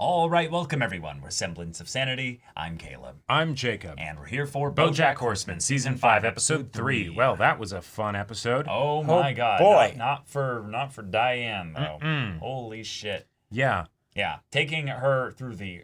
All right, welcome everyone. We're Semblance of Sanity. I'm Caleb. I'm Jacob. And we're here for BoJack Horseman, Season 5, Episode 3. Well, that was a fun episode. Oh my god. Boy. Not for Diane, though. Holy shit. Yeah. Yeah. Taking her through the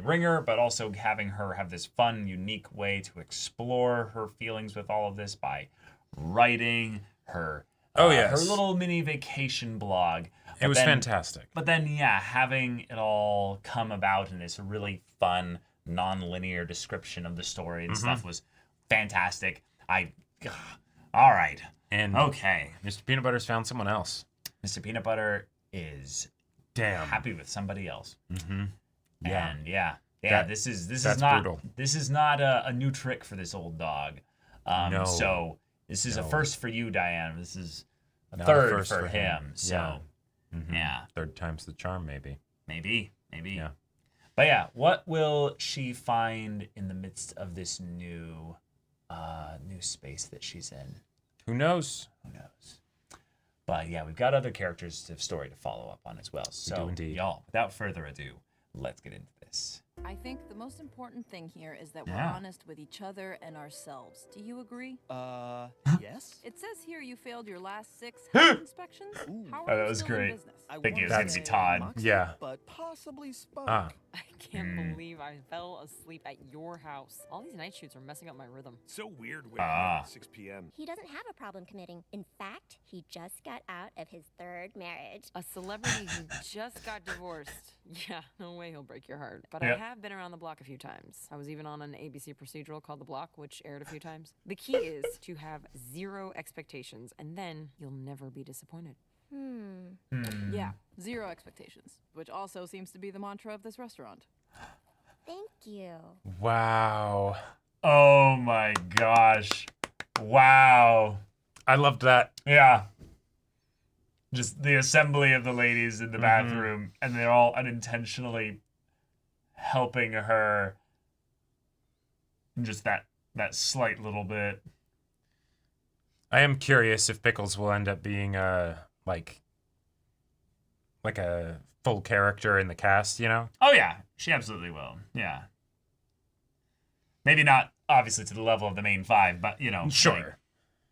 ringer, but also having her have this fun, unique way to explore her feelings with all of this by writing her, her little mini vacation blog. It was fantastic. But then, yeah, having it all come about in this really fun, non-linear description of the story and stuff was fantastic. All right. And okay. Mr. Peanut Butter's found someone else. Mr. Peanut Butter is happy with somebody else. Mm-hmm. Yeah. And yeah. This is not brutal. This is not a new trick for this old dog. No. So this is a first for you, Diane. This is a Not third a first for him. Yeah. So. Mm-hmm. Yeah. Third time's the charm, maybe. Maybe. Yeah. But yeah, what will she find in the midst of this new space that she's in? Who knows? Who knows? But yeah, we've got other characters of story to follow up on as well. So, do indeed. Y'all, without further ado, let's get into this. I think the most important thing here is that we're honest with each other and ourselves. Do you agree? Yes? It says here you failed your last 6 health inspections. How are that you was still great. in business? I think it was going to be Todd. Yeah. But possibly Spunk. Ah. I can't believe I fell asleep at your house. All these night shoots are messing up my rhythm. So weird waking up at 6 p.m. He doesn't have a problem committing. In fact, he just got out of his 3rd marriage. A celebrity who just got divorced. Yeah, no way he'll break your heart. But Yeah. I have been around the block a few times. I was even on an ABC procedural called The Block, which aired a few times. The key is to have 0 expectations, and then you'll never be disappointed. Yeah, 0 expectations, which also seems to be the mantra of this restaurant. Thank you. Wow. Oh my gosh. Wow. I loved that. Yeah. Just the assembly of the ladies in the bathroom, and they're all unintentionally helping her. Just that slight little bit. I am curious if Pickles will end up being like a full character in the cast, you know? Oh yeah, she absolutely will. Yeah. Maybe not obviously to the level of the main 5, but you know. Sure. like-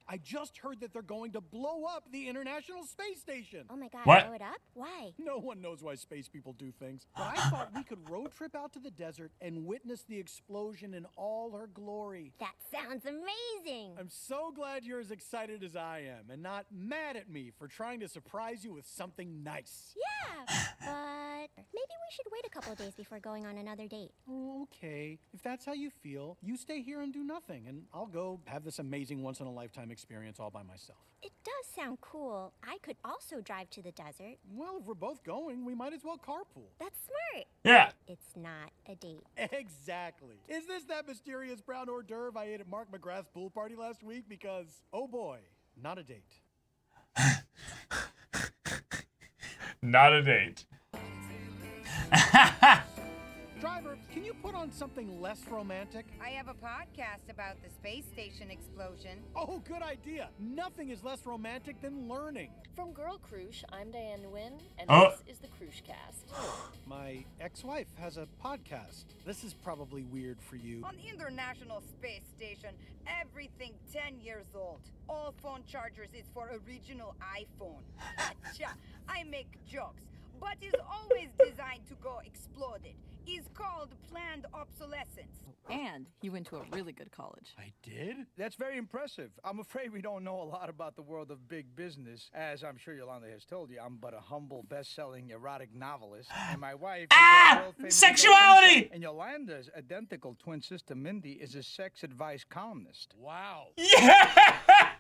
I just heard that they're going to blow up the International Space Station. Oh my god, What? blow it up? Why? No one knows why space people do things. But I thought we could road trip out to the desert and witness the explosion in all her glory. That sounds amazing. I'm so glad you're as excited as I am and not mad at me for trying to surprise you with something nice. Yeah, but maybe we should wait a couple of days before going on another date. Oh, okay. If that's how you feel, you stay here and do nothing, and I'll go have this amazing once-in-a-lifetime experience all by myself. It does sound cool. I could also drive to the desert. Well, if we're both going, we might as well carpool. That's smart. Yeah. It's not a date. Exactly. Is this that mysterious brown hors d'oeuvre I ate at Mark McGrath's pool party last week? Because, oh boy, not a date. Not a date. Driver, can you put on something less romantic? I have a podcast about the space station explosion. Oh, good idea. Nothing is less romantic than learning. From Girl Crush, I'm Diane Nguyen, and Oh. this is the Crush Cast. My ex-wife has a podcast. This is probably weird for you. On the International Space Station, everything 10 years old. All phone chargers is for original iPhone. Cha, I make jokes, but is always designed to go exploded. Is called planned obsolescence. And he went to a really good college. I did? That's very impressive. I'm afraid we don't know a lot about the world of big business. As I'm sure Yolanda has told you, I'm but a humble, best-selling erotic novelist, and my wife is a world-famous Sexuality! sex- And Yolanda's identical twin sister, Mindy, is a sex advice columnist. Wow. Yeah!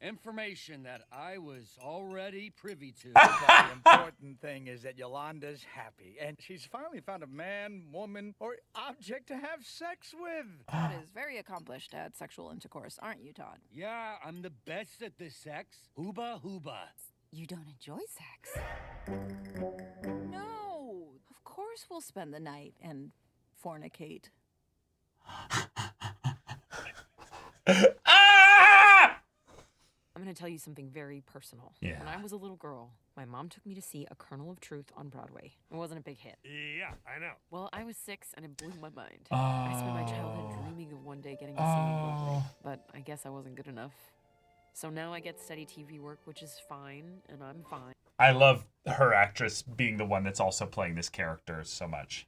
Information that I was already privy to. The important thing is that Yolanda's happy, and she's finally found a man, woman, or object to have sex with. Todd is very accomplished at sexual intercourse, aren't you, Todd? Yeah, I'm the best at this sex. Hooba hooba. You don't enjoy sex? No! Of course we'll spend the night and fornicate. Ah! I'm gonna tell you something very personal. Yeah. When I was a little girl, my mom took me to see A Kernel of Truth on Broadway. It wasn't a big hit. Yeah, I know. Well, I was 6 and it blew my mind. I spent my childhood dreaming of one day getting to sing on Broadway, but I guess I wasn't good enough. So now I get steady TV work, which is fine, and I'm fine. I love her actress being the one that's also playing this character so much.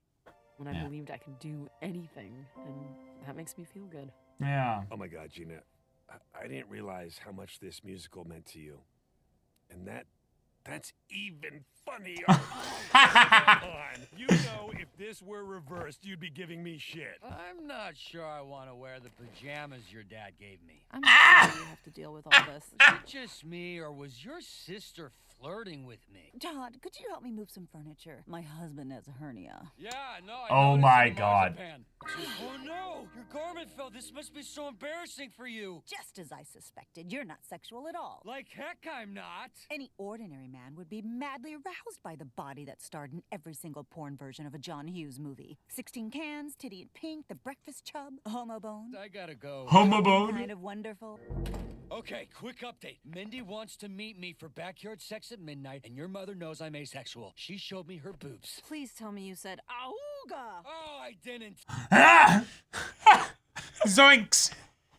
When I believed I could do anything, and that makes me feel good. Yeah. Oh my God, Gina. I didn't realize how much this musical meant to you. And that's even funnier. Come on. You know, if this were reversed, you'd be giving me shit. I'm not sure I want to wear the pajamas your dad gave me. I'm sorry you have to deal with all this. Was it just me, or was your sister flirting with me? Todd, could you help me move some furniture? My husband has a hernia. Yeah, no. Oh my God. Oh no! Your garment fell. This must be so embarrassing for you. Just as I suspected, you're not sexual at all. Like heck, I'm not. Any ordinary man would be madly aroused by the body that starred in every single porn version of a John Hughes movie. 16 cans, titty and pink, the breakfast chub, homo bone. I gotta go. Homo bone. Kind of wonderful. Okay, quick update. Mindy wants to meet me for backyard sex at midnight, and your mother knows I'm asexual. She showed me her boobs. Please tell me you said auga. Oh, I didn't. Zoinks!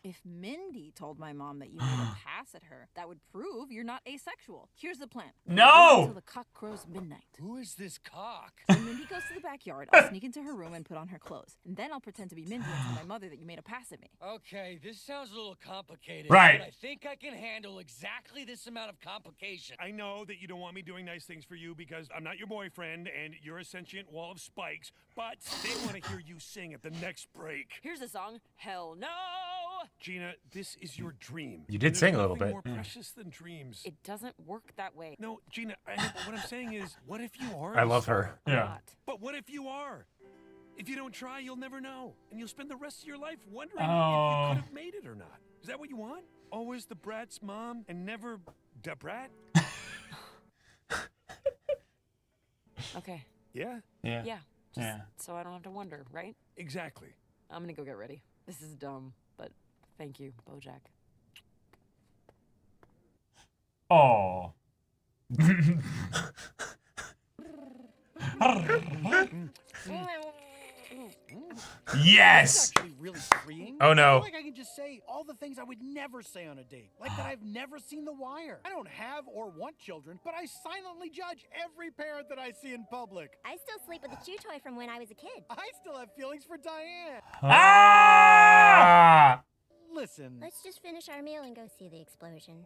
If Mindy told my mom that you made a pass at her, that would prove you're not asexual. Here's the plan. No! Until the cock crows midnight. Who is this cock? When Mindy goes to the backyard, I'll sneak into her room and put on her clothes. And then I'll pretend to be Mindy and tell my mother that you made a pass at me. Okay, this sounds a little complicated. Right. But I think I can handle exactly this amount of complication. I know that you don't want me doing nice things for you because I'm not your boyfriend and you're a sentient wall of spikes, but they want to hear you sing at the next break. Here's a song. Hell no! Gina, this is your dream. You did There's sing a little nothing bit. more precious than dreams. It doesn't work that way. No, Gina, I know, but what I'm saying is, what if you are? I love her. Yeah. Not. But what if you are? If you don't try, you'll never know. And you'll spend the rest of your life wondering Oh. if you could have made it or not. Is that what you want? Always the brat's mom and never the brat? Okay. Yeah, Yeah. Yeah. Just Yeah. so I don't have to wonder, right? exactly. I'm gonna go get ready. This is dumb, but thank you, Bojack. Oh. Yes. It's actually really freeing. Oh, no. I feel like I can just say all the things I would never say on a date. Like that I've never seen The Wire. I don't have or want children, but I silently judge every parent that I see in public. I still sleep with a chew toy from when I was a kid. I still have feelings for Diane. Ah! Listen. Let's just finish our meal and go see the explosion.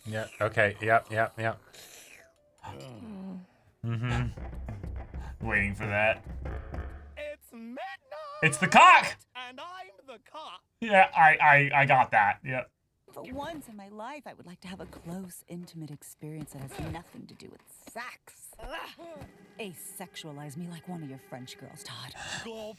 Yeah, okay, yep. Mm-hmm. Waiting for that. It's midnight. It's the cock. And I'm the cock. Yeah, I got that. Yeah. For once in my life, I would like to have a close, intimate experience that has nothing to do with sex. Asexualize me like one of your French girls, Todd. Gulp.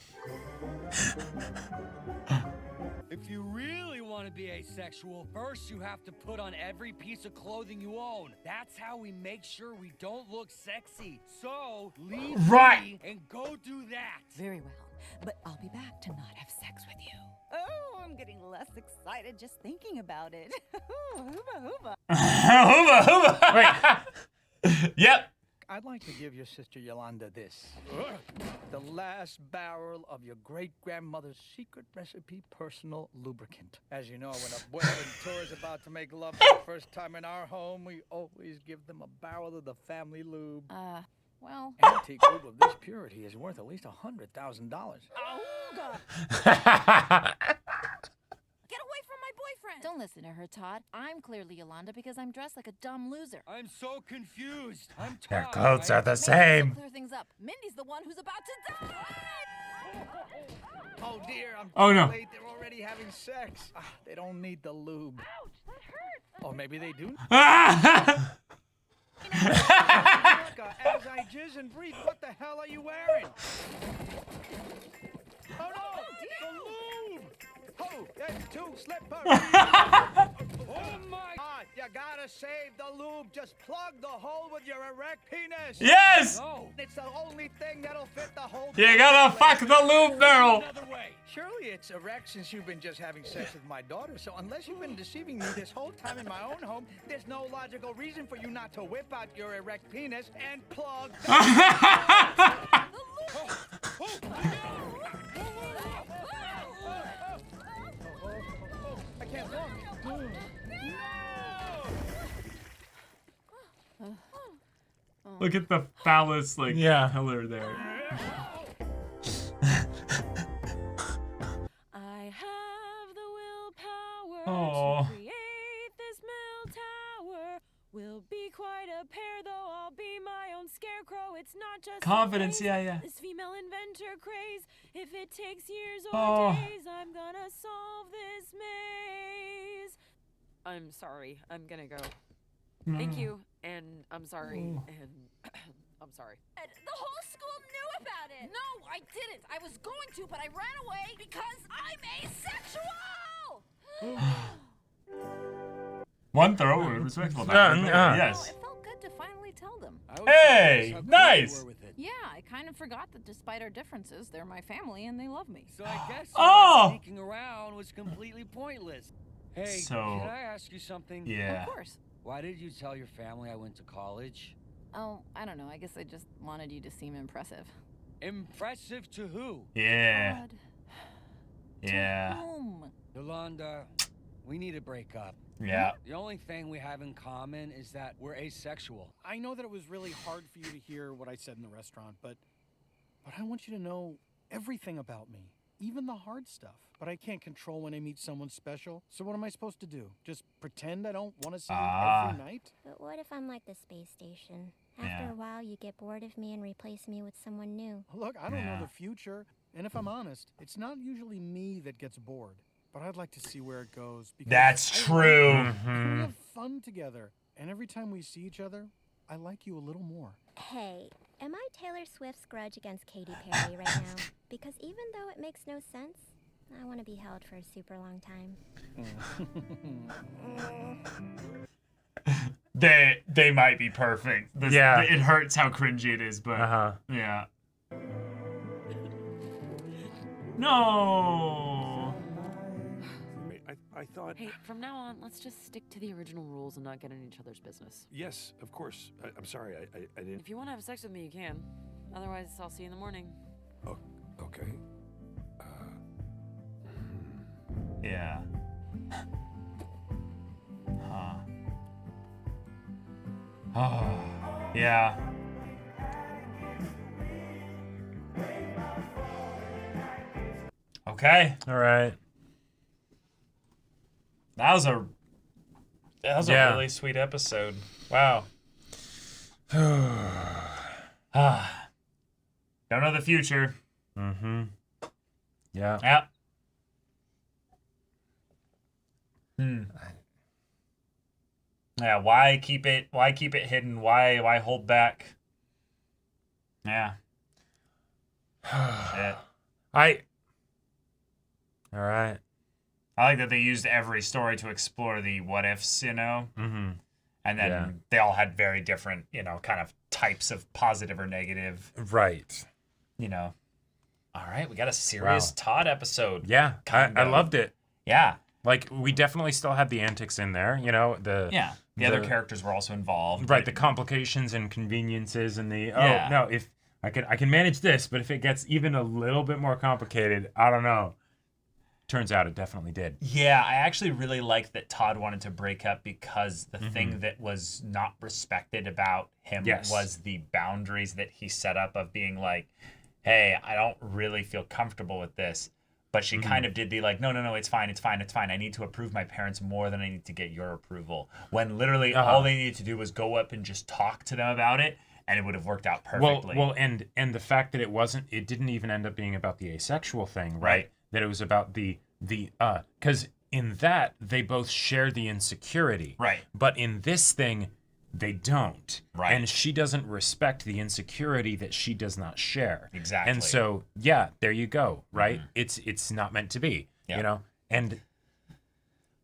If you really want to be asexual, first you have to put on every piece of clothing you own. That's how we make sure we don't look sexy. So, leave me and go do that. Very well, but I'll be back to not have sex with you. Oh, I'm getting less excited just thinking about it. Hooba, hooba. Hooba, hooba. Wait. Yep. I'd like to give your sister Yolanda this. The last barrel of your great-grandmother's secret recipe personal lubricant. As you know, when a boyfriend tour is about to make love for the first time in our home, we always give them a barrel of the family lube. Well. Antique lube of this purity is worth at least $100,000. Auga! Get away from my boyfriend! Don't listen to her, Todd. I'm clearly Yolanda because I'm dressed like a dumb loser. I'm so confused. I'm Their Todd, clothes are the Maybe same. clear things up. Mindy's the one who's about to die! Oh dear, I'm Oh, no. late. They're already having sex. They don't need the lube. Ouch, that hurts! Or maybe they do. Ah! Monica, as I jizz and breathe, what the hell are you wearing? Oh no, the lube! Oh, that's too slippery. Oh my God, you gotta save the lube. Just plug the hole with your erect penis. Yes. No, It's the only thing that'll fit the whole. You gotta fuck the lube barrel. Surely it's erect since you've been just having sex with my daughter. So unless you've been deceiving me this whole time in my own home, there's no logical reason for you not to whip out your erect penis and plug. I can't walk. Look at the phallus color there. I have the willpower Oh. to create this mill tower. We'll be quite a pair, though I'll be my own scarecrow. It's not just Confidence, a phase. yeah. This female inventor craze. If it takes years or Oh. days, I'm gonna solve this maze. I'm sorry. I'm gonna go. Thank you, and I'm sorry, and I'm sorry. The whole school knew about it. No, I didn't. I was going to, but I ran away because I'm asexual. One thorough and respectful. Yes. It felt good to finally tell them. Hey, nice. Yeah, I kind of forgot that despite our differences, they're my family and they love me. So I guess Oh! sneaking around was completely pointless. Hey, So- can I ask you something? Yeah. Of course. Why did you tell your family I went to college? Oh, I don't know. I guess I just wanted you to seem impressive. Impressive to who? Yeah. Todd. Yeah. Whom? Yolanda, we need to break up. Yeah. The only thing we have in common is that we're asexual. I know that it was really hard for you to hear what I said in the restaurant, but I want you to know everything about me, even the hard stuff. But I can't control when I meet someone special. So what am I supposed to do? Just pretend I don't want to see you every night? But what if I'm like the space station? Yeah. After a while, you get bored of me and replace me with someone new. Look, I don't Yeah. know the future. And if I'm honest, it's not usually me that gets bored. But I'd like to see where it goes. Because That's I true. like you, and we have fun together. And every time we see each other, I like you a little more. Hey, am I Taylor Swift's grudge against Katy Perry right now? Because even though it makes no sense, I want to be held for a super long time. They might be perfect. Yeah. It hurts how cringy it is, but yeah. No. I thought. Hey, from now on, let's just stick to the original rules and not get in each other's business. Yes, of course. I'm sorry. I didn't. If you want to have sex with me, you can. Otherwise, I'll see you in the morning. Oh, okay. Yeah. Huh. Oh. Yeah. Okay. All right. That was a really sweet episode. Wow. Don't know the future. Mm-hmm. Yeah. Yeah. Yeah, why keep it hidden? Why hold back? Yeah. Shit. All right. I like that they used every story to explore the what ifs, Mm-hmm. And then they all had very different, kind of types of positive or negative. Right. All right, we got a serious Todd episode. Yeah, I loved it. Yeah. Like, we definitely still had the antics in there, The other characters were also involved. Right, the complications and conveniences and the, Yeah. no, if I can manage this, but if it gets even a little bit more complicated, I don't know. Turns out it definitely did. Yeah, I actually really like that Todd wanted to break up because the thing that was not respected about him was the boundaries that he set up of being like, hey, I don't really feel comfortable with this. But she kind of did the like, no, it's fine. I need to approve my parents more than I need to get your approval. When literally all they needed to do was go up and just talk to them about it, and it would have worked out perfectly. Well, and the fact that it didn't even end up being about the asexual thing, right? That it was about because in that they both share the insecurity, right? But in this thing, they don't, right? And she doesn't respect the insecurity that she does not share, exactly. And so, there you go, right? It's not meant to be, and.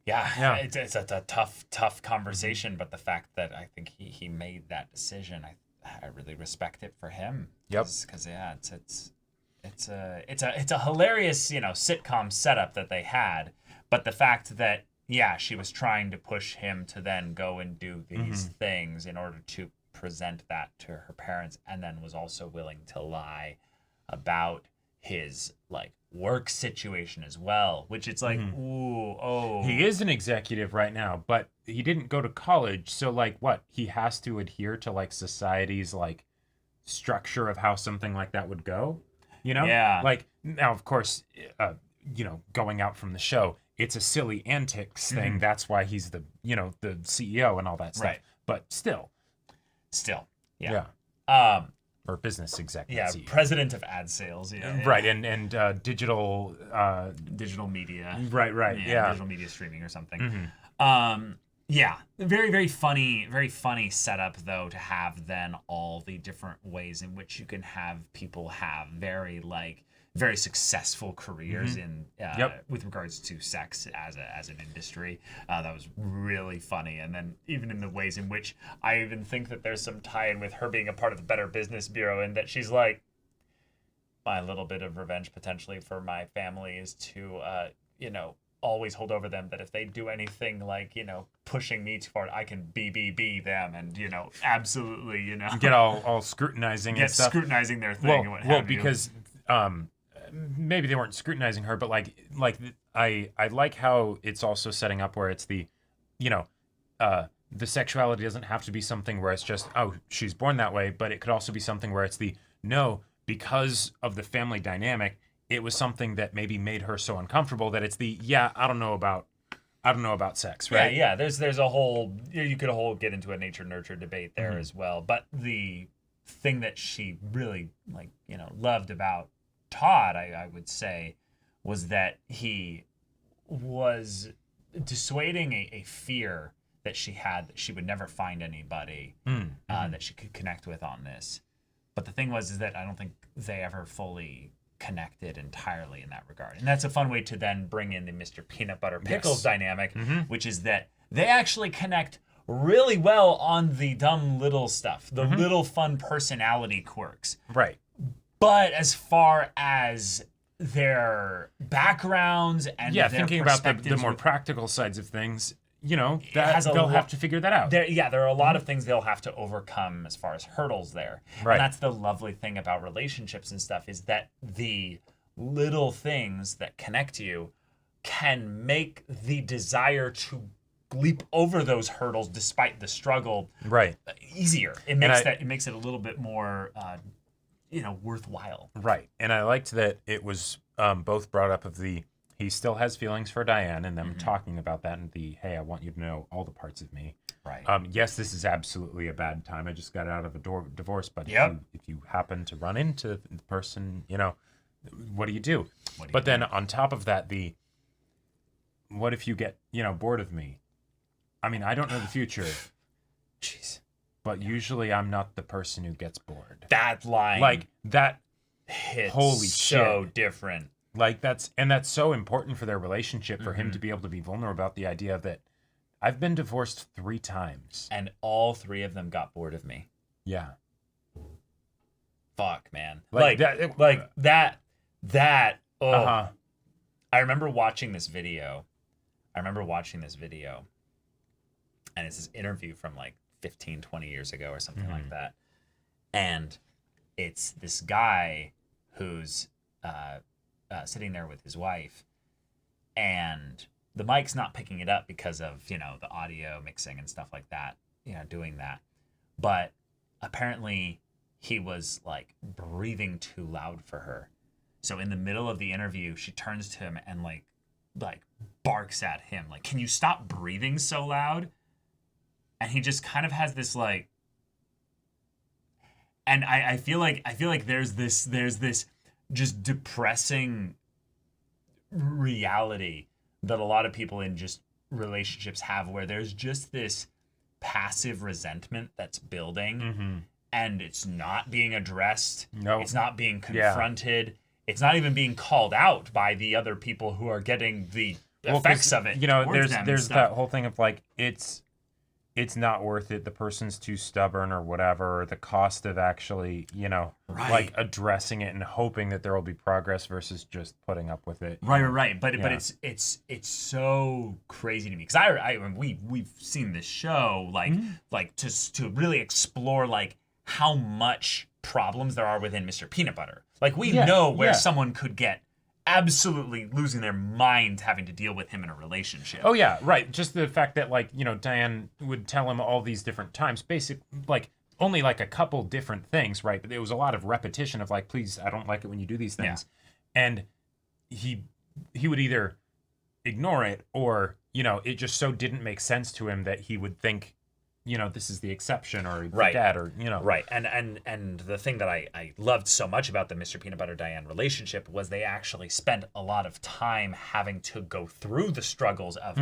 Yeah. It's a tough conversation, but the fact that I think he made that decision, I really respect it for him. Yep. Because yeah, it's a hilarious, you know, sitcom setup that they had, but the fact that she was trying to push him to then go and do these things in order to present that to her parents, and then was also willing to lie about his like work situation as well, which it's like, he is an executive right now, but he didn't go to college, so like what, he has to adhere to like society's like structure of how something like that would go, you know? Like now of course you know, going out from the show, it's a silly antics thing, that's why he's the, you know, the CEO and all that stuff, but still or business executive. Yeah, president of ad sales. Right, and digital media. Right. Yeah, digital media streaming or something. Very, very funny setup though, to have then all the different ways in which you can have people have very successful careers in with regards to sex as an industry. That was really funny. And then even in the ways in which I even think that there's some tie-in with her being a part of the Better Business Bureau, and that she's like, my little bit of revenge potentially for my family is to you know, always hold over them, that if they do anything like, you know, pushing me too far, I can be them, and, you know, absolutely, you know, get all scrutinizing and stuff. Scrutinizing their thing and what have you. Because maybe they weren't scrutinizing her, but I like how it's also setting up where it's the, you know, the sexuality doesn't have to be something where it's just, oh, she's born that way, but it could also be something where it's the, no, because of the family dynamic, it was something that maybe made her so uncomfortable that it's the, I don't know about sex, right? Yeah. There's a whole, you could get into a nature nurture debate there as well. But the thing that she really loved about Todd, I would say, was that he was dissuading a fear that she had, that she would never find anybody that she could connect with on this. But the thing is that I don't think they ever fully connected entirely in that regard. And that's a fun way to then bring in the Mr. Peanut Butter Pickles dynamic, which is that they actually connect really well on the dumb little stuff, the little fun personality quirks. Right. But as far as their backgrounds and their thinking about the more practical sides of things, you know, that they'll have to figure that out. There are a lot of things they'll have to overcome as far as hurdles there. Right. And that's the lovely thing about relationships and stuff, is that the little things that connect you can make the desire to leap over those hurdles despite the struggle easier. It makes it a little bit more worthwhile. Right. And I liked that it was both brought up of the, he still has feelings for Diane, and them talking about that, and the, hey, I want you to know all the parts of me. Right. Yes, this is absolutely a bad time. I just got out of a divorce, but if you happen to run into the person, you know, what do you do? But then on top of that, what if you get, bored of me? I mean, I don't know the future. Jeez. But usually I'm not the person who gets bored. That line. Like, that hits holy so shit. Different. Like, that's so important for their relationship, for him to be able to be vulnerable about the idea that I've been divorced 3 times. And all 3 of them got bored of me. Yeah. Fuck, man. That. I remember watching this video. And it's this interview from like 15, 20 years ago or something like that. And it's this guy who's sitting there with his wife, and the mic's not picking it up because of, the audio mixing and stuff like that, doing that. But apparently he was like breathing too loud for her. So in the middle of the interview, she turns to him and like barks at him, like, can you stop breathing so loud? And he just kind of has this like, and I feel like there's this just depressing reality that a lot of people in just relationships have, where there's just this passive resentment that's building, and it's not being addressed. No, it's not being confronted. Yeah. It's not even being called out by the other people who are getting the effects of it. There's that whole thing of like, it's it's not worth it. The person's too stubborn or whatever. Or the cost of actually, like addressing it and hoping that there will be progress versus just putting up with it. Right. But it's so crazy to me because we've seen this show like to really explore like how much problems there are within Mr. Peanut Butter. Like we know where someone could get absolutely losing their mind having to deal with him in a relationship. Oh yeah, right. Just the fact that Diane would tell him all these different times, only like a couple different things, right? But there was a lot of repetition of like, please, I don't like it when you do these things. Yeah. And he would either ignore it or, it just so didn't make sense to him that he would think, this is the exception or forget or, Right. And the thing that I loved so much about the Mr. Peanut Butter Diane relationship was they actually spent a lot of time having to go through the struggles of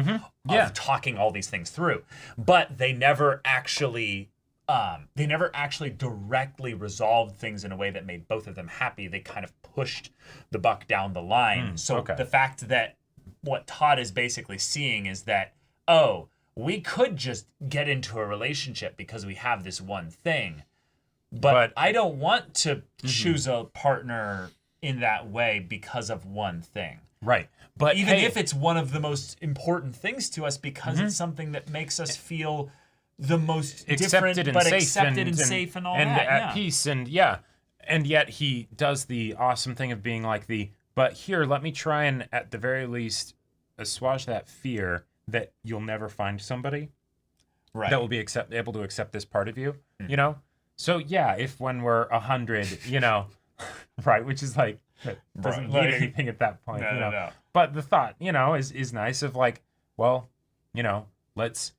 talking all these things through. But they never actually directly resolved things in a way that made both of them happy. They kind of pushed the buck down the line. The fact that what Todd is basically seeing is that, we could just get into a relationship because we have this one thing, but I don't want to choose a partner in that way because of one thing. Right. But even if it's one of the most important things to us because it's something that makes us feel the most accepted different, but accepted and safe and all and that. at peace. And and yet he does the awesome thing of being like but here, let me try and at the very least assuage that fear that you'll never find somebody that will be able to accept this part of you, So if when we're 100, right, which is like, doesn't mean anything at that point, No. But the thought, is nice of like, well, let's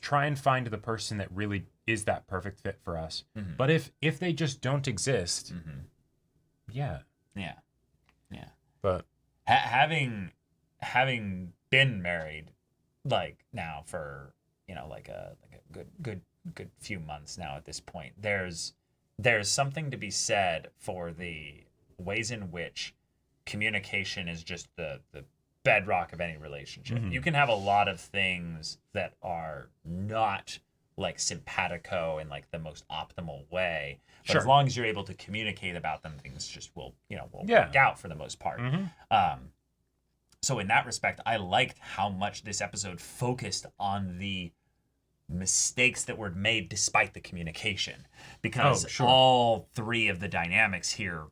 try and find the person that really is that perfect fit for us. Mm-hmm. But if they just don't exist, Yeah. But having been married, like now for like a good few months now at this point, there's something to be said for the ways in which communication is just the bedrock of any relationship. You can have a lot of things that are not like simpatico in like the most optimal way, but as long as you're able to communicate about them, things just will work out for the most part. So in that respect, I liked how much this episode focused on the mistakes that were made despite the communication, because all three of the dynamics here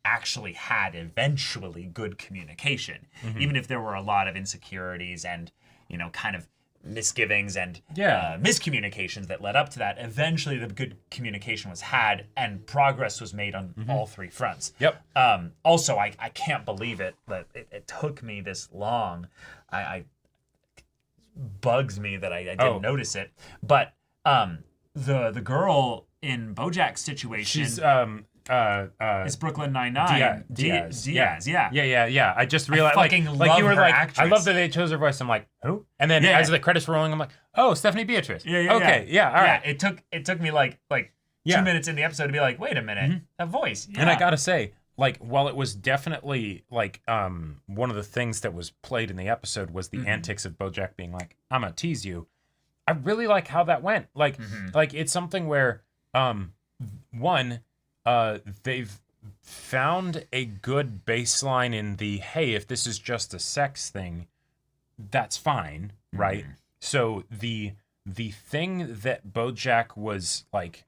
actually had eventually good communication, even if there were a lot of insecurities and kind of misgivings and miscommunications that led up to that. Eventually the good communication was had and progress was made on all three fronts. Also, I can't believe it that it took me this long. I bugs me that I didn't notice it, but the girl in Bojack's situation, she's it's Brooklyn Nine-Nine. Diaz. Yeah. I just realized, I fucking love you were her like, actress. I love that they chose her voice. I'm like, who? And then as the credits were rolling, I'm like, oh, Stephanie Beatrice. Okay, all right. Yeah, it took me like 2 minutes in the episode to be like, wait a minute, that voice. Yeah. And I gotta say, like, while it was definitely like one of the things that was played in the episode was the antics of Bojack being like, I'm gonna tease you. I really like how that went. Like it's something where they've found a good baseline in the, hey, if this is just a sex thing, that's fine, right? So the thing that Bojack was like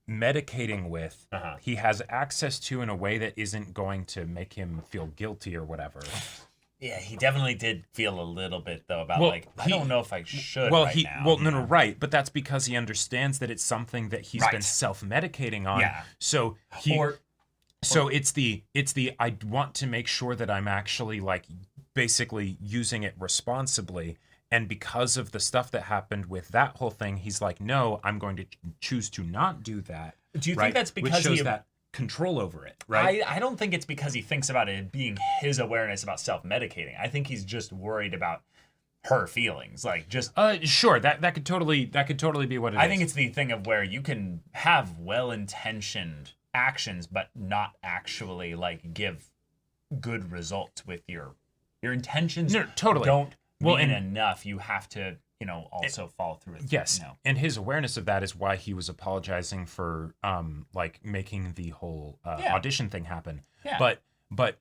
medicating with, he has access to in a way that isn't going to make him feel guilty or whatever. Yeah, he definitely did feel a little bit though about I don't know if I should now. Right, but that's because he understands that it's something that he's been self-medicating on. Yeah. So it's the I want to make sure that I'm actually like basically using it responsibly. And because of the stuff that happened with that whole thing, he's like, no, I'm going to choose to not do that. Do you think that's because which shows that control over it, right? I don't think it's because he thinks about it being his awareness about self-medicating. I think he's just worried about her feelings, like just sure, that could totally be what it is. I think it's the thing of where you can have well-intentioned actions but not actually like give good results with your intentions. No, totally. Don't mean enough. You have to also follow through with. Yes, and his awareness of that is why he was apologizing for like making the whole audition thing happen. Yeah. But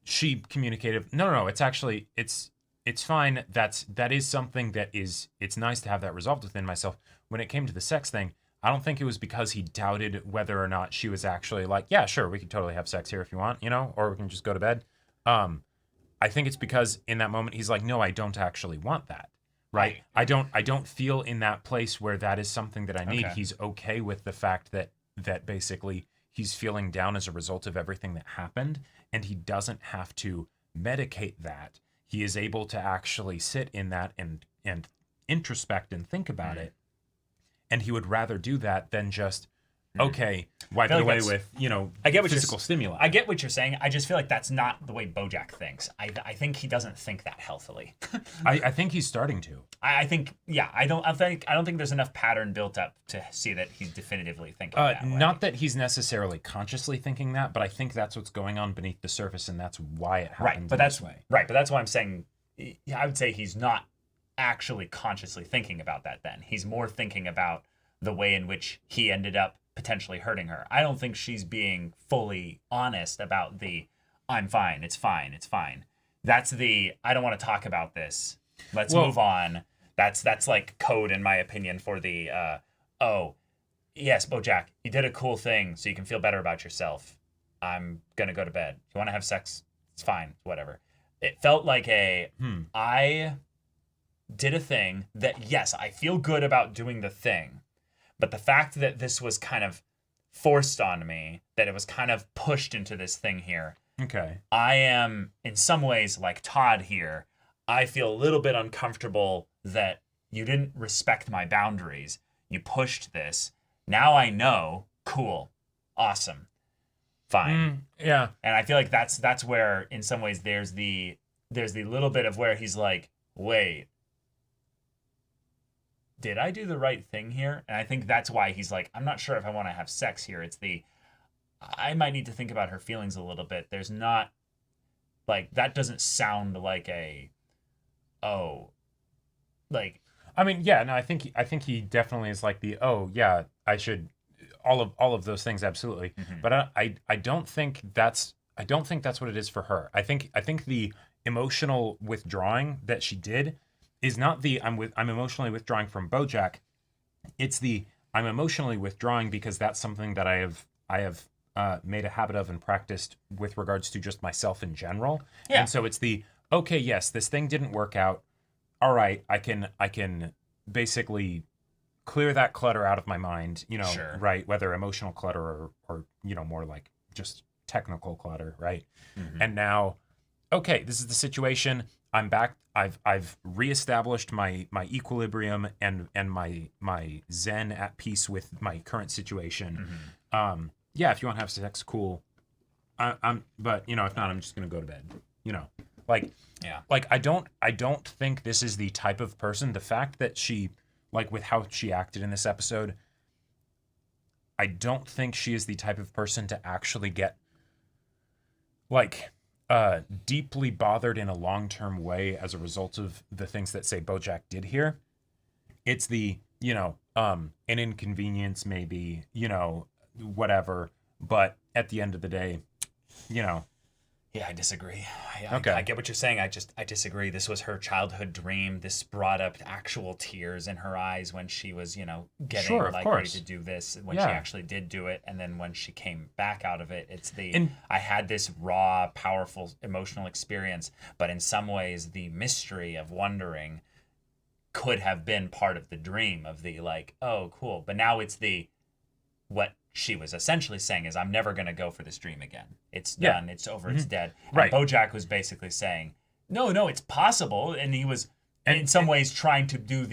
she communicated, no, it's actually it's fine. That is something that is, it's nice to have that resolved within myself. When it came to the sex thing, I don't think it was because he doubted whether or not she was actually like, yeah, sure, we could totally have sex here if you want, or we can just go to bed. I think it's because in that moment he's like, no, I don't actually want that. Right. I don't feel in that place where that is something that I need. Okay. He's okay with the fact that basically he's feeling down as a result of everything that happened, and he doesn't have to medicate that. He is able to actually sit in that and introspect and think about it. And he would rather do that than just, okay, wipe it away with, I get what physical stimuli. I get what you're saying. I just feel like that's not the way BoJack thinks. I think he doesn't think that healthily. I think he's starting to. I think I don't think there's enough pattern built up to see that he's definitively thinking that way. Not that he's necessarily consciously thinking that, but I think that's what's going on beneath the surface, and that's why it happens this way. Right, but that's why I'm saying I would say he's not actually consciously thinking about that then. He's more thinking about the way in which he ended up potentially hurting her. I don't think she's being fully honest about I'm fine, it's fine, it's fine. That's I don't want to talk about this. Let's move on. That's like code, in my opinion, for oh, yes, BoJack, you did a cool thing so you can feel better about yourself. I'm going to go to bed. If you want to have sex, it's fine, whatever. It felt like I did a thing that, yes, I feel good about doing the thing. But the fact that this was kind of forced on me, that it was kind of pushed into this thing here. Okay. I am, in some ways, like Todd here. I feel a little bit uncomfortable that you didn't respect my boundaries. You pushed this. Now I know. Cool. Awesome. Fine. Yeah. And I feel like that's where, in some ways, there's the little bit of where he's like, wait, did I do the right thing here? And I think that's why he's like, I'm not sure if I want to have sex here. It's I might need to think about her feelings a little bit. There's not, like, that doesn't sound like I mean, yeah, no, I think he definitely is like I should, all of those things, absolutely. Mm-hmm. But I don't think that's what it is for her. I think the emotional withdrawing that she did is not I'm emotionally withdrawing from BoJack. It's I'm emotionally withdrawing because that's something that I have made a habit of and practiced with regards to just myself in general. Yeah. And so it's okay, yes, this thing didn't work out. All right, I can basically clear that clutter out of my mind, Sure. Right? Whether emotional clutter or more like just technical clutter, right? Mm-hmm. And now, okay, this is the situation. I'm back. I've reestablished my equilibrium and my zen at peace with my current situation. Mm-hmm. Yeah, if you want to have sex, cool. But if not, I'm just gonna go to bed. Like I don't think this is the type of person. The fact that she, like, with how she acted in this episode, I don't think she is the type of person to actually get deeply bothered in a long-term way as a result of the things that, say, BoJack did here. It's an inconvenience, maybe, whatever. But at the end of the day, Yeah, I disagree. Okay. I get what you're saying. I disagree. This was her childhood dream. This brought up actual tears in her eyes when she was, getting ready to do this, when she actually did do it. And then when she came back out of it, it's I had this raw, powerful, emotional experience. But in some ways, the mystery of wondering could have been part of the dream of oh, cool. But now it's what she was essentially saying is, I'm never going to go for this dream again. It's done. It's over. It's dead. Right. And BoJack was basically saying, no, it's possible. And he was, in some ways, trying to do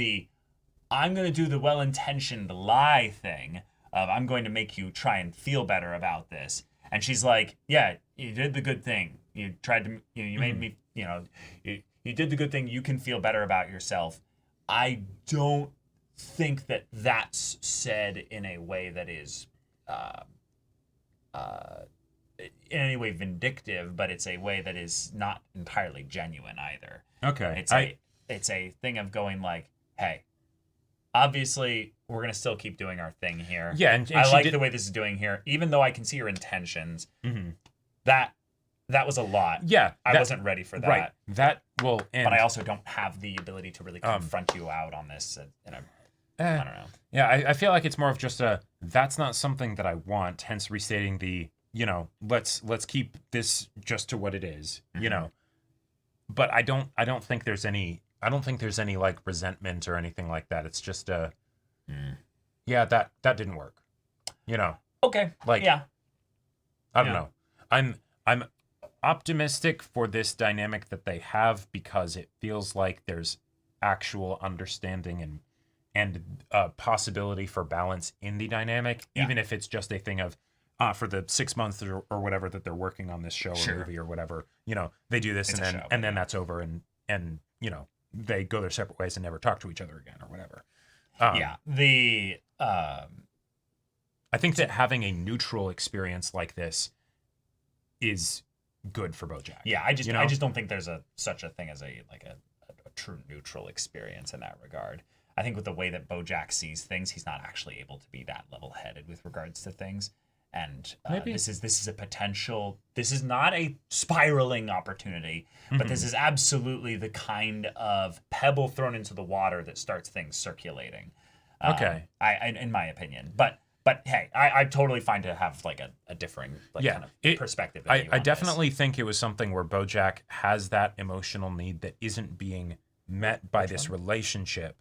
I'm going to do the well-intentioned lie thing of, I'm going to make you try and feel better about this. And she's like, yeah, you did the good thing. You tried to, you made me, you did the good thing. You can feel better about yourself. I don't think that that's said in a way that is in any way vindictive, but it's a way that is not entirely genuine either. Okay. It's a thing of going hey, obviously we're gonna still keep doing our thing here. Yeah, and I like the way this is doing here, even though I can see your intentions. That was a lot. Yeah, I wasn't ready for that. Right. That will end. But I also don't have the ability to really confront you out on this. I don't know. Yeah, I feel like it's more of just that's not something that I want. Hence, restating the let's keep this just to what it is. But I don't think there's any like resentment or anything like that. It's just yeah, that didn't work. Okay. Like yeah. I don't know. I'm optimistic for this dynamic that they have because it feels like there's actual understanding and possibility for balance in the dynamic, even if it's just a thing of for the 6 months or whatever that they're working on this show or movie or whatever, they do this and then that's over and they go their separate ways and never talk to each other again or whatever. I think that having a neutral experience like this is good for BoJack. Yeah, I just don't think there's such a thing as a true neutral experience in that regard. I think with the way that BoJack sees things, he's not actually able to be that level-headed with regards to things. And this is a potential. This is not a spiraling opportunity, but this is absolutely the kind of pebble thrown into the water that starts things circulating. Okay, in my opinion, but hey, I'm totally fine to have like a differing kind of perspective. I definitely think it was something where BoJack has that emotional need that isn't being met by this relationship,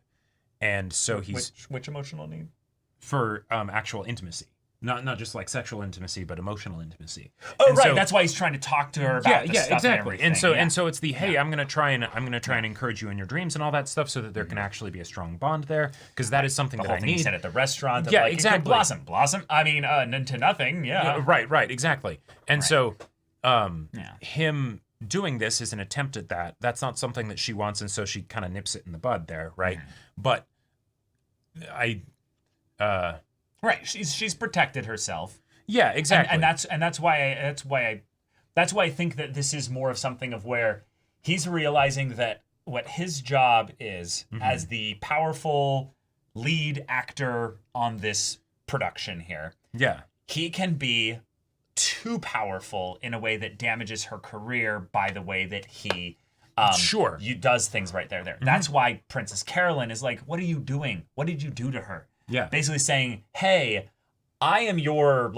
and so he's which emotional need for actual intimacy. Not just like sexual intimacy, but emotional intimacy. Oh, and right. So, that's why he's trying to talk to her about this stuff exactly. And so it's the hey, I'm gonna try and encourage you in your dreams and all that stuff, so that there can actually be a strong bond there, because that is something that I need. He said at the restaurant. Yeah, exactly. Blossom. I mean, to nothing. Yeah. Right. Exactly. And so, him doing this is an attempt at that. That's not something that she wants, and so she kind of nips it in the bud there, right? But right, she's protected herself. Yeah, exactly. And that's why I think that this is more of something of where he's realizing that what his job is as the powerful lead actor on this production here. Yeah. He can be too powerful in a way that damages her career by the way that he does things right there. That's why Princess Carolyn is like, what are you doing? What did you do to her? Yeah. Basically saying, hey, I am your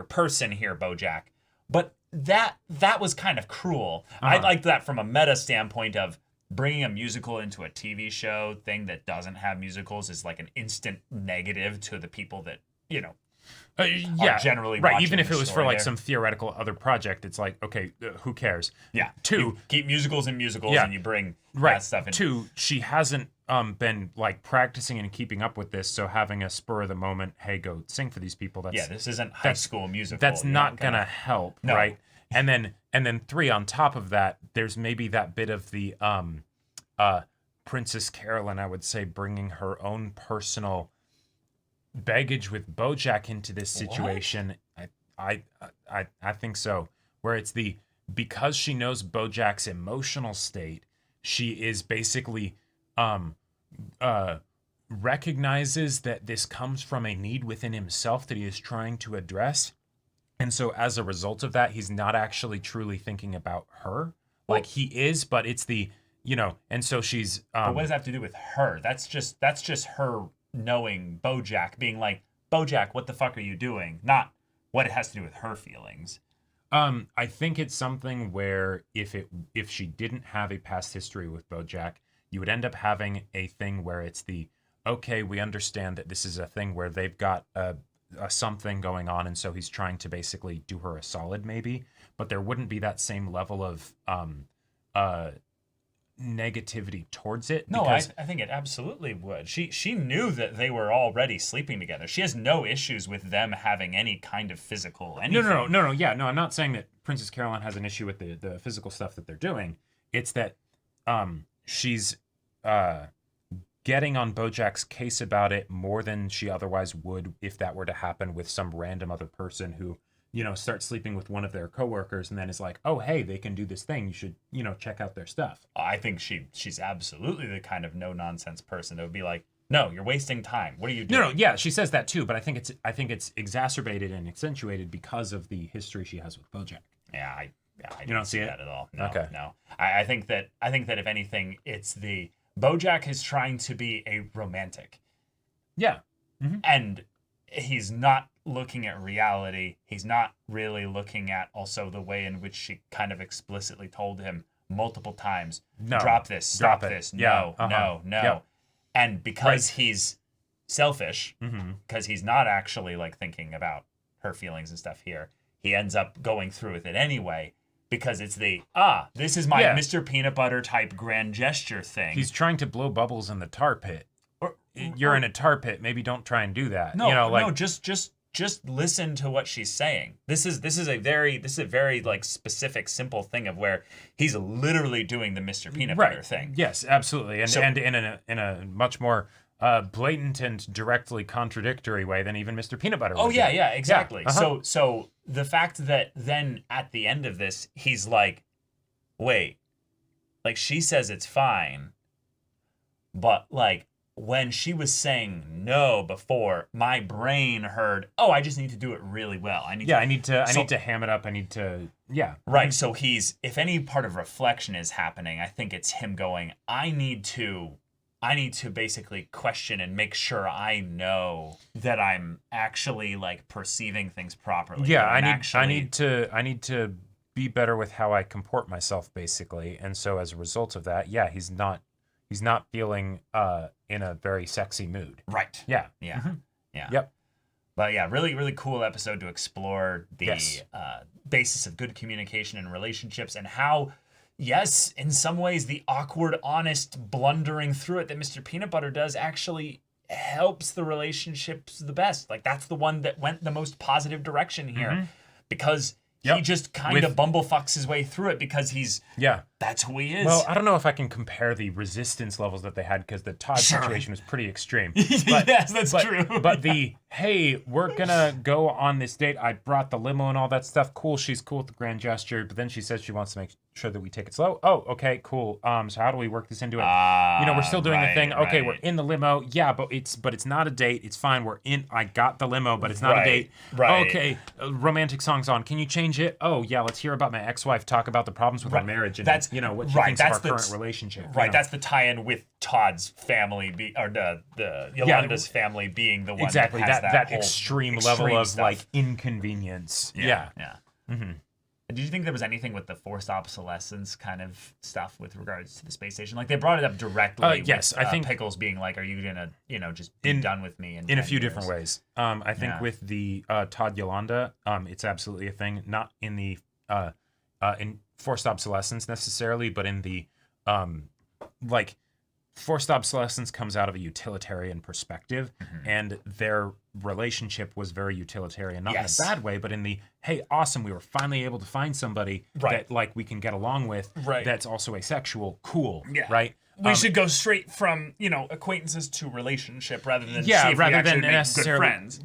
person here, BoJack. But that was kind of cruel. I like that from a meta standpoint of bringing a musical into a TV show thing that doesn't have musicals is like an instant negative to the people that, are generally right. Even if it was for like there. some theoretical other project, it's like, okay, who cares? Yeah. You keep musicals and you bring that stuff in. 2, she hasn't been like practicing and keeping up with this, so having a spur of the moment, hey, go sing for these people. This isn't High School Musical. That's not gonna help, right? And then 3 on top of that, there's maybe that bit of the Princess Carolyn, I would say, bringing her own personal baggage with BoJack into this situation. I think so. Where it's because she knows BoJack's emotional state, she is basically recognizes that this comes from a need within himself that he is trying to address. And so as a result of that, he's not actually truly thinking about her. Like he is, but it's and so she's but what does that have to do with her? That's just her knowing BoJack, being like, BoJack, what the fuck are you doing? Not what it has to do with her feelings. I think it's something where if she didn't have a past history with BoJack, you would end up having a thing where it's okay, we understand that this is a thing where they've got a something going on, and so he's trying to basically do her a solid maybe, but there wouldn't be that same level of negativity towards it. No, I think it absolutely would. She knew that they were already sleeping together. She has no issues with them having any kind of physical anything. No. Yeah, no, I'm not saying that Princess Carolyn has an issue with the physical stuff that they're doing. It's that she's getting on BoJack's case about it more than she otherwise would if that were to happen with some random other person who start sleeping with one of their coworkers, and then is like, oh, hey, they can do this thing. You should, check out their stuff. I think she's absolutely the kind of no-nonsense person that would be like, no, you're wasting time. What are you doing? No, yeah, she says that too, but I think it's exacerbated and accentuated because of the history she has with BoJack. Yeah, I you don't see that it at all. No, okay. No. I think that if anything, it's the BoJack is trying to be a romantic. Yeah. Mm-hmm. And he's not looking at reality. He's not really looking at also the way in which she kind of explicitly told him multiple times, no, drop this, stop this, no, no. Yep. And because he's selfish, because he's not actually like thinking about her feelings and stuff here, he ends up going through with it anyway, because it's this is my Mr. Peanut Butter type grand gesture thing. He's trying to blow bubbles in the tar pit. You're in a tar pit. Maybe don't try and do that. No, just listen to what she's saying. This is a very like specific, simple thing of where he's literally doing the Mr. Peanut Butter thing. Yes, absolutely, and in a much more blatant and directly contradictory way than even Mr. Peanut Butter. Oh yeah, exactly. Yeah, So the fact that then at the end of this, he's like, wait, like she says it's fine, but like, when she was saying no before, my brain heard, oh, I just need to do it really well. I need to ham it up. I need to, Right. So if any part of reflection is happening, I think it's him going, I need to basically question and make sure I know that I'm actually like perceiving things properly. Yeah, I need to be better with how I comport myself, basically. And so as a result of that, he's not feeling in a very sexy mood. Right. Yeah. Yeah. Mm-hmm. Yeah. Yep. But yeah, really, really cool episode to explore the basis of good communication in relationships and how, yes, in some ways, the awkward, honest blundering through it that Mr. Peanut Butter does actually helps the relationships the best. Like, that's the one that went the most positive direction here because he just kind of bumblefucks his way through it because that's who he is. Well, I don't know if I can compare the resistance levels that they had because the Todd situation was pretty extreme. But, yes, that's true. But hey, we're gonna go on this date. I brought the limo and all that stuff. Cool, she's cool with the grand gesture, but then she says she wants to make sure that we take it slow. Oh, okay, cool. So how do we work this into it? We're still doing the thing. Okay, we're in the limo. Yeah, but it's not a date. It's fine. We're in. I got the limo, but it's not a date. Right. Okay, romantic song's on. Can you change it? Oh yeah, let's hear about my ex-wife talk about the problems with our marriage and what she thinks of our current relationship. Right, that's the tie-in with Todd's family, the Yolanda's family being the one exactly that has that extreme level of stuff. like inconvenience. Yeah. Mm-hmm. Did you think there was anything with the forced obsolescence kind of stuff with regards to the space station? Like they brought it up directly. Yes, with, I think Pickles being like, "Are you gonna, just be done with me?" In a few different ways. I think with the Todd Yolanda, it's absolutely a thing. Not in the in forced obsolescence necessarily, but in the forced obsolescence comes out of a utilitarian perspective, and their relationship was very utilitarian, not in a bad way, but in the, hey, awesome, we were finally able to find somebody that like we can get along with, that's also asexual, cool, right? We should go straight from acquaintances to relationship rather than rather than make necessarily good friends,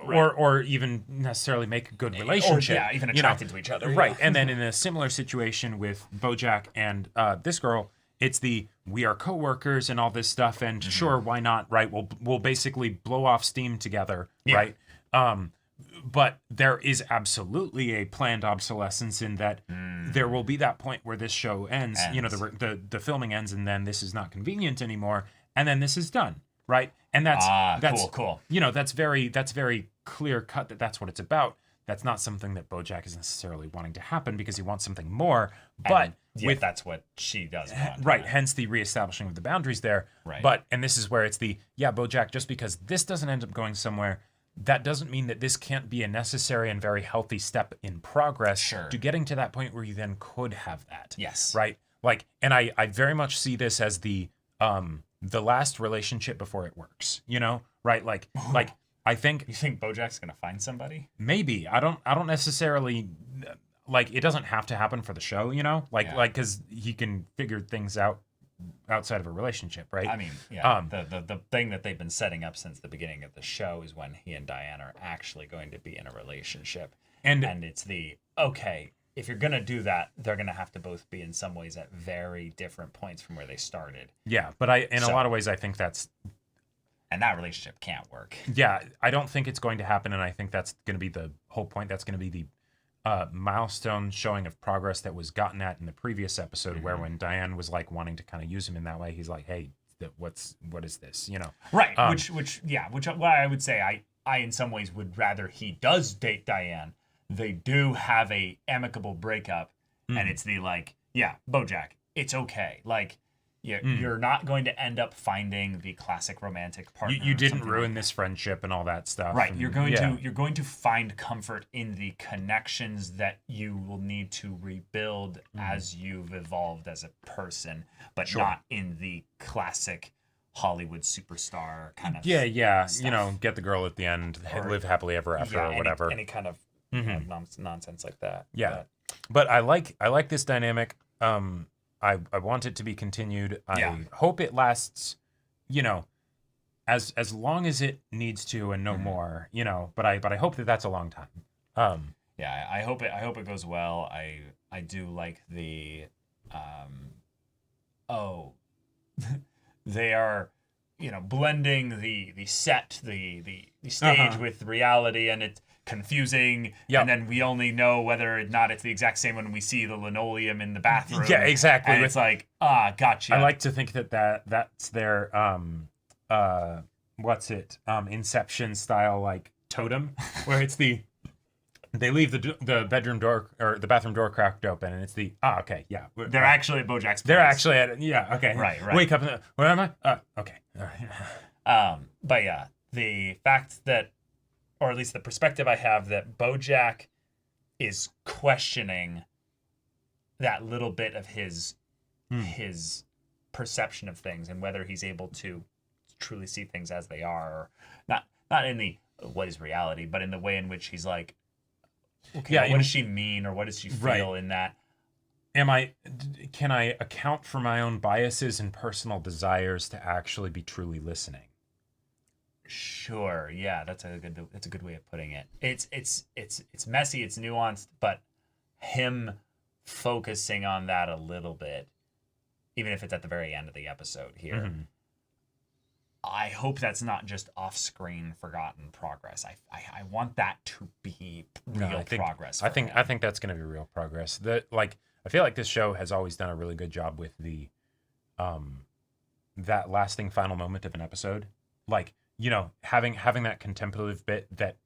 or even necessarily make a good relationship, or even attracted to each other, right? And then in a similar situation with BoJack and this girl. It's we are coworkers and all this stuff, and sure, why not, right? We'll basically blow off steam together, right? But there is absolutely a planned obsolescence in that there will be that point where this show ends. The filming ends, and then this is not convenient anymore, and then this is done, right? And that's cool. That's very clear cut that's what it's about. That's not something that BoJack is necessarily wanting to happen because he wants something more, but that's what she does want. Right, hence the reestablishing of the boundaries there. Right. But, and this is where it's BoJack, just because this doesn't end up going somewhere, that doesn't mean that this can't be a necessary and very healthy step in progress to getting to that point where you then could have that. Yes. Right? Like, and I very much see this as the last relationship before it works, right? Like, I think... You think BoJack's gonna find somebody? Maybe. I don't necessarily... Like, it doesn't have to happen for the show, because he can figure things out outside of a relationship, right? I mean, the thing that they've been setting up since the beginning of the show is when he and Diane are actually going to be in a relationship. And it's the, okay, if you're going to do that, they're going to have to both be in some ways at very different points from where they started. Yeah, but in a lot of ways, I think that's... And that relationship can't work. Yeah, I don't think it's going to happen, and I think that's going to be the whole point. That's going to be the milestone showing of progress that was gotten at in the previous episode, where when Diane was like wanting to kind of use him in that way, he's like, hey, what is this, you know? Right, which what I would say, I in some ways would rather he does date Diane. They do have a amicable breakup, and it's the like, yeah, BoJack, it's okay. Like, you're not going to end up finding the classic romantic partner. You didn't ruin this friendship and all that stuff. Right, you're going to find comfort in the connections that you will need to rebuild as you've evolved as a person, but not in the classic Hollywood superstar kind of stuff. You know, get the girl at the end, live happily ever after, or whatever. Any kind of nonsense like that. Yeah, but I like this dynamic. I want it to be continued. I hope it lasts, you know, as long as it needs to and no more, you know. But I hope that that's a long time. Yeah, I hope it goes well. I do like the they are, you know, blending the set, the stage with reality, and it's confusing. And then we only know whether or not it's the exact same when we see the linoleum in the bathroom. Yeah, exactly. And it's like, gotcha. I like to think that's their Inception style, like, totem, where it's they leave the bedroom door or the bathroom door cracked open, and it's okay, yeah. They're actually at BoJack's place. They're actually at it. Yeah, okay. Right. Wake up and where am I? Okay. All right. But yeah, the fact that, or at least the perspective I have, that BoJack is questioning that little bit of his perception of things and whether he's able to truly see things as they are, or not in the what is reality, but in the way in which he's like, okay, what does she mean, or what does she feel in that? Can I account for my own biases and personal desires to actually be truly listening? Sure, yeah, that's a good way of putting it. It's messy, it's nuanced, but him focusing on that a little bit, even if it's at the very end of the episode here. I hope that's not just off-screen forgotten progress. I want that to be real progress. I think that's going to be real progress. I feel like this show has always done a really good job with the that lasting final moment of an episode. Like, you know, having that contemplative bit that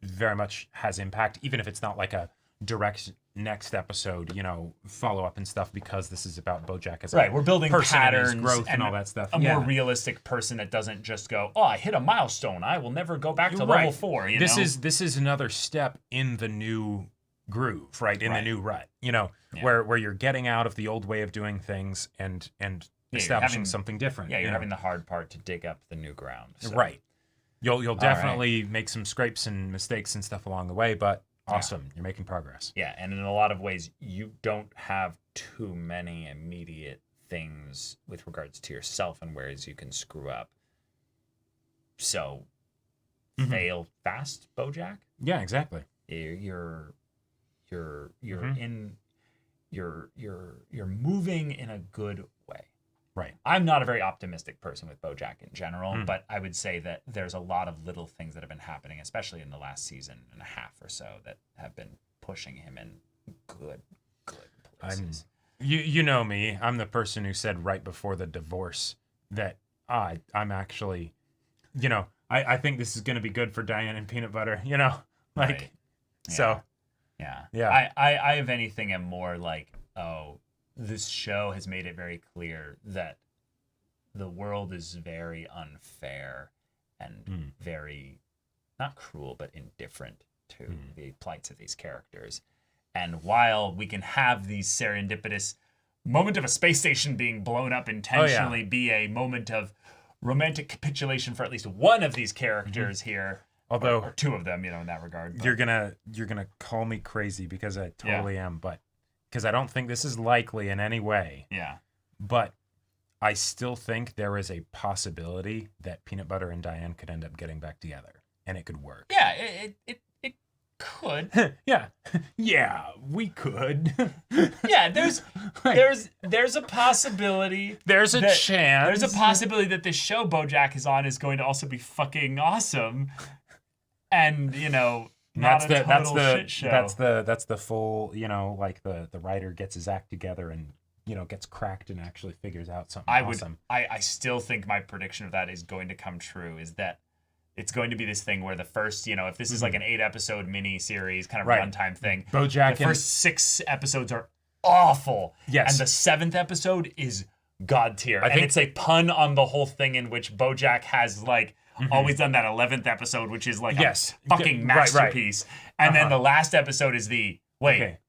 very much has impact, even if it's not like a direct next episode, you know, follow up and stuff, because this is about BoJack as we're building patterns, growth and all that stuff. A more realistic person that doesn't just go, I hit a milestone, I will never go back to level 4. This is another step in the new groove, right? In the new rut, you know, where you're getting out of the old way of doing things and establishing something different. Yeah, you're having the hard part to dig up the new ground. So. Right. You'll definitely make some scrapes and mistakes and stuff along the way, but awesome. You're making progress. Yeah, and in a lot of ways, you don't have too many immediate things with regards to yourself and whereas you can screw up. So, fail fast, BoJack. Yeah, exactly. You're moving in a good way. Right. I'm not a very optimistic person with BoJack in general, but I would say that there's a lot of little things that have been happening, especially in the last season and a half or so, that have been pushing him in good places. You know me. I'm the person who said right before the divorce that I'm actually, you know, I think this is going to be good for Diane and Peanut Butter, you know, like, right. So. Yeah. I if anything, am more like, this show has made it very clear that the world is very unfair and very, not cruel, but indifferent to the plights of these characters. And while we can have these serendipitous moment of a space station being blown up intentionally be a moment of romantic capitulation for at least one of these characters here, although or two of them, you know, in that regard. You're gonna call me crazy because I totally am, but because I don't think this is likely in any way. Yeah. But I still think there is a possibility that Peanut Butter and Diane could end up getting back together, and it could work. Yeah, could. Yeah, we could. Yeah, there's a possibility. There's a chance. There's a possibility that this show BoJack is on is going to also be fucking awesome. And, you know, not a total shit show. That's the full, you know, like the writer gets his act together and, you know, gets cracked and actually figures out something awesome. I still think my prediction of that is going to come true, is that it's going to be this thing where the first, you know, if this is like an 8-episode mini series kind of runtime thing, BoJack the first 6 episodes are awful. Yes. And the 7th episode is god tier. And it's a pun on the whole thing in which BoJack has like always done that 11th episode, which is like a fucking masterpiece. And then the last episode is the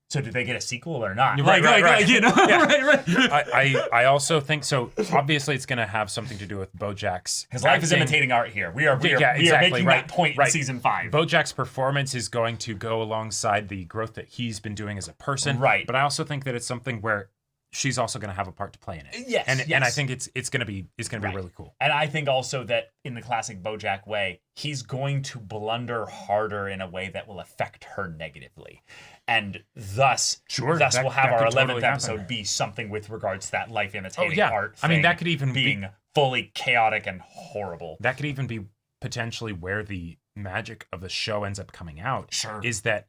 so did they get a sequel or not? Right. You know, I also think so. Obviously, it's going to have something to do with BoJack's because life is imitating art here. We are making that point in season 5. BoJack's performance is going to go alongside the growth that he's been doing as a person. Right. But I also think that it's something where she's also going to have a part to play in it. Yes. And I think it's going to be really cool. And I think also that in the classic BoJack way, he's going to blunder harder in a way that will affect her negatively. And thus we'll have our 11th episode be something with regards to that life imitating art thing. I mean, that could even being fully chaotic and horrible. That could even be potentially where the magic of the show ends up coming out. Sure. Is that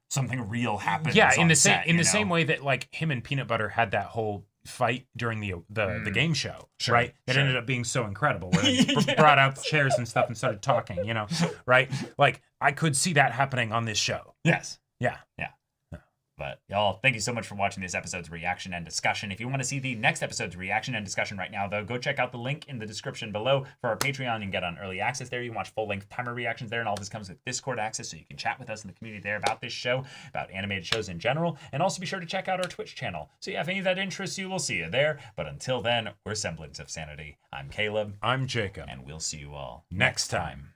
something real happens. Yeah, in the same way that like him and Peanut Butter had that whole fight during the game show, right? That ended up being so incredible. Where they brought out the chairs and stuff and started talking, you know, right? Like I could see that happening on this show. Yes. Yeah. But y'all, thank you so much for watching this episode's reaction and discussion. If you want to see the next episode's reaction and discussion right now, though, go check out the link in the description below for our Patreon. You can get on early access there. You can watch full-length timer reactions there, and all this comes with Discord access, so you can chat with us in the community there about this show, about animated shows in general, and also be sure to check out our Twitch channel. So yeah, if any of that interests you, we'll see you there. But until then, we're Semblance of Sanity. I'm Caleb. I'm Jacob. And we'll see you all next time.